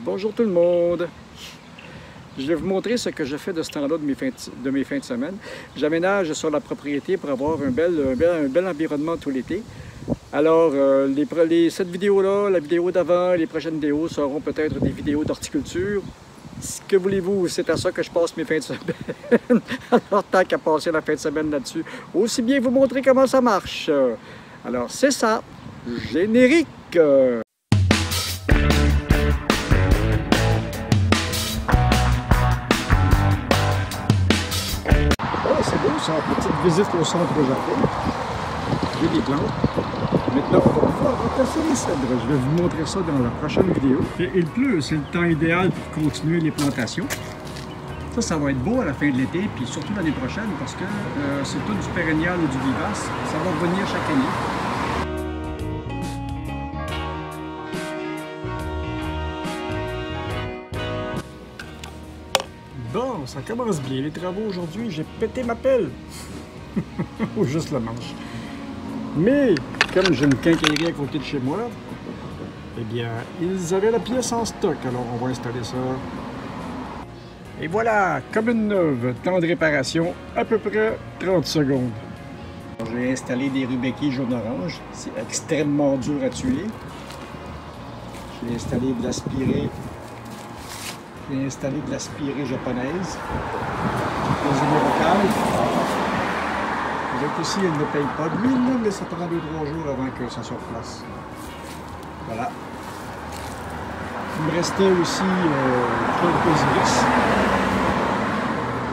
Bonjour tout le monde! Je vais vous montrer ce que je fais de ce temps-là de mes fins de semaine. J'aménage sur la propriété pour avoir un bel environnement tout l'été. Alors, cette vidéo-là, la vidéo d'avant, les prochaines vidéos seront peut-être des vidéos d'horticulture. Que voulez-vous, c'est à ça que je passe mes fins de semaine. Alors, tant qu'à passer la fin de semaine là-dessus, aussi bien vous montrer comment ça marche. Alors, c'est ça, générique! C'est beau ça, petite visite au centre jardin. J'ai des plantes. Maintenant, on va pouvoir remplacer les cèdres. Je vais vous montrer ça dans la prochaine vidéo. Il pleut, c'est le temps idéal pour continuer les plantations. Ça va être beau à la fin de l'été, puis surtout l'année prochaine, parce que c'est tout du pérennial ou du vivace. Ça va revenir chaque année. Bon, ça commence bien les travaux aujourd'hui. J'ai pété ma pelle. Ou juste le manche. Mais, comme j'ai une quincaillerie à côté de chez moi, eh bien, ils avaient la pièce en stock. Alors, on va installer ça. Et voilà, comme une neuve, temps de réparation, à peu près 30 secondes. J'ai installé des rubéquiers jaune-orange. C'est extrêmement dur à tuer. J'ai installé de l'aspirée. J'ai installé de l'aspirée japonaise. Les émeraudes. Donc ici, elle ne paye pas d'huile, mais ça prend 2-3 jours avant que ça soit en place. Voilà. Il me restait aussi quelques iris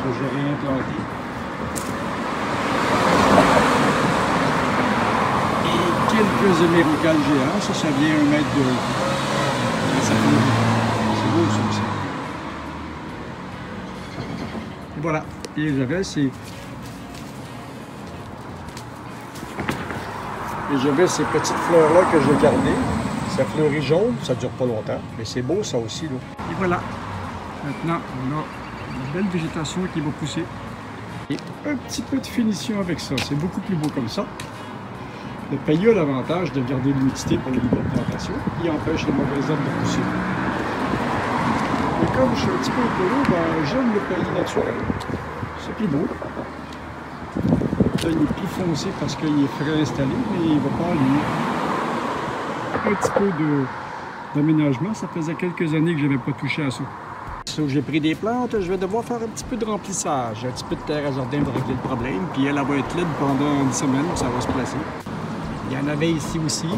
que j'ai réimplantés. Et quelques émeraudes géants. Ça vient 1 mètre de... C'est beau ça aussi. Voilà, et j'avais ces petites fleurs-là que j'ai gardées. Ça fleurit jaune, ça ne dure pas longtemps, mais c'est beau ça aussi. Là. Et voilà, maintenant on a une belle végétation qui va pousser. Et un petit peu de finition avec ça, c'est beaucoup plus beau comme ça. Le paillis a l'avantage de garder l'humidité pour les nouvelles plantations, qui empêche les mauvaises herbes de pousser. Et comme je suis un petit peu écolo, ben, j'aime le paillis naturel. C'est plus beau. Là, il est plus foncé parce qu'il est frais installé, mais il ne va pas aller. Un petit peu d'aménagement, ça faisait quelques années que je n'avais pas touché à ça. J'ai pris des plantes, je vais devoir faire un petit peu de remplissage. Un petit peu de terre à jardin pour régler le problème, puis elle va être libre pendant une semaine, ça va se placer. Il y en avait ici aussi.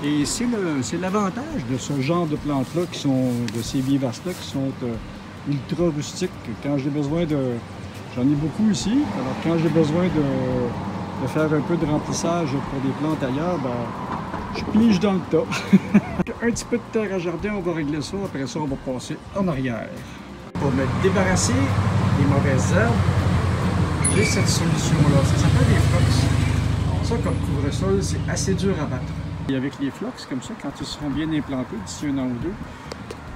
Et c'est l'avantage de ce genre de plantes-là, de ces vivaces-là, qui sont ultra rustiques. Quand j'ai besoin de... J'en ai beaucoup ici. Alors quand j'ai besoin de faire un peu de remplissage pour des plantes ailleurs, ben, je pige dans le tas. Un petit peu de terre à jardin, on va régler ça. Après ça, on va passer en arrière. Pour me débarrasser des mauvaises herbes, j'ai cette solution-là. Ça s'appelle des phlox. Ça, comme couvre-sol, c'est assez dur à battre. Et avec les phlox, comme ça, quand ils seront bien implantés d'ici 1 an ou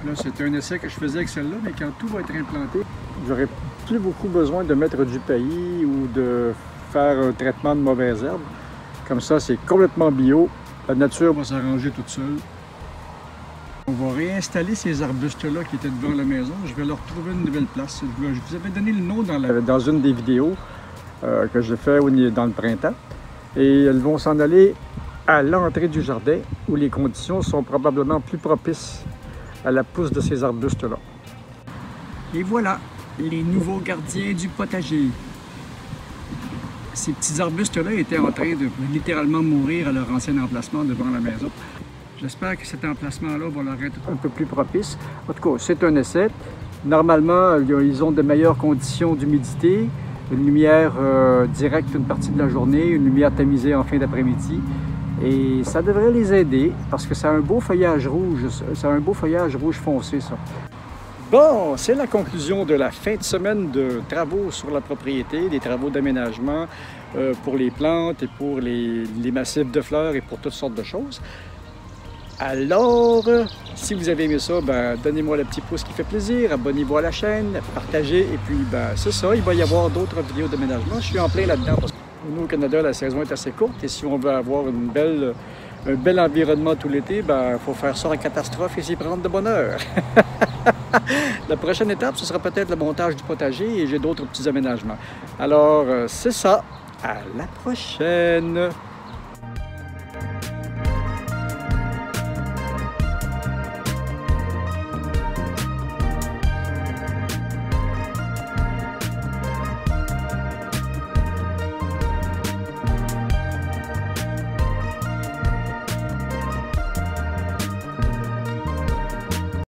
2, là, c'était un essai que je faisais avec celle-là, mais quand tout va être implanté, j'aurai plus beaucoup besoin de mettre du paillis ou de faire un traitement de mauvaises herbes. Comme ça, c'est complètement bio. La nature va s'arranger toute seule. On va réinstaller ces arbustes-là qui étaient devant la maison. Je vais leur trouver une nouvelle place. Je vous avais donné le nom dans une des vidéos que j'ai fait dans le printemps. Et elles vont s'en aller à l'entrée du jardin où les conditions sont probablement plus propices à la pousse de ces arbustes-là. Et voilà, les nouveaux gardiens du potager. Ces petits arbustes-là étaient en train de littéralement mourir à leur ancien emplacement devant la maison. J'espère que cet emplacement-là va leur être un peu plus propice. En tout cas, c'est un essai. Normalement, ils ont de meilleures conditions d'humidité, une lumière directe une partie de la journée, une lumière tamisée en fin d'après-midi. Et ça devrait les aider parce que ça a un beau feuillage rouge, ça a un beau feuillage rouge foncé, ça. Bon, c'est la conclusion de la fin de semaine de travaux sur la propriété, des travaux d'aménagement pour les plantes et pour les massifs de fleurs et pour toutes sortes de choses. Alors, si vous avez aimé ça, ben, donnez-moi le petit pouce qui fait plaisir, abonnez-vous à la chaîne, partagez, et puis ben, c'est ça, il va y avoir d'autres vidéos d'aménagement. Je suis en plein là-dedans parce que nous, au Canada, la saison est assez courte et si on veut avoir un bel environnement tout l'été, il faut faire ça en catastrophe et s'y prendre de bonne heure. La prochaine étape, ce sera peut-être le montage du potager et j'ai d'autres petits aménagements. Alors, c'est ça. À la prochaine!